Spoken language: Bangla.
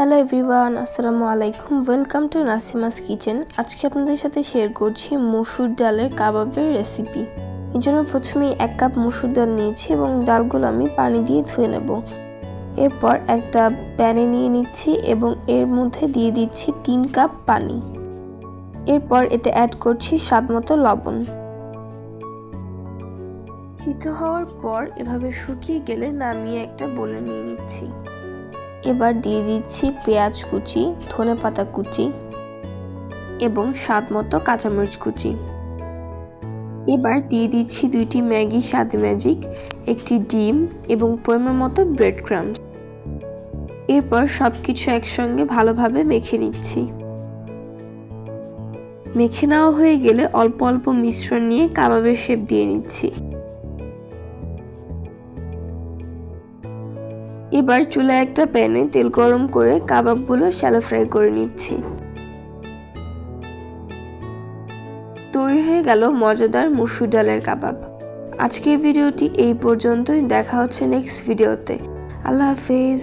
হ্যালো এভরিওয়ান, আসসালামু আলাইকুম। Welcome to Nasima's kitchen. আজকে আপনাদের সাথে শেয়ার করছি মসুর ডালের কাবাবের রেসিপি। এর জন্য প্রথমেই 1 কাপ মসুর ডাল নিয়েছি এবং ডালগুলো আমি পানি দিয়ে ধুয়ে নেব। এরপর একটা প্যানে নিয়ে নিচ্ছি এবং এর মধ্যে দিয়ে দিচ্ছি 3 কাপ পানি। এরপর এতে অ্যাড করছি স্বাদমতো লবণ। সিদ্ধ হওয়ার পর এভাবে শুকিয়ে গেলে নামিয়ে একটা বোলে নিয়ে নিচ্ছি। এবার দিয়ে দিচ্ছি পেঁয়াজ কুচি, ধনেপাতা কুচি এবং স্বাদমতো কাঁচামরিচ কুচি। এবার দিয়ে দিচ্ছি 2টি ম্যাগি স্বাদ ম্যাজিক, একটি ডিম এবং পরিমাণ মতো ব্রেড ক্রাম্বস। এরপর সবকিছু একসঙ্গে ভালোভাবে মেখে নিচ্ছি। মেখে নেওয়া হয়ে গেলে অল্প অল্প মিশ্রণ নিয়ে কাবাবের শেপ দিয়ে নিচ্ছি। এবার চুলায় একটা প্যানে তেল গরম করে কাবাবগুলো শ্যালো ফ্রাই করে নিচ্ছি। তৈরি হয়ে গেল মজাদার মসুর ডালের কাবাব। আজকের ভিডিওটি এই পর্যন্তই। দেখা হচ্ছে নেক্সট ভিডিওতে। আল্লাহ হাফেজ।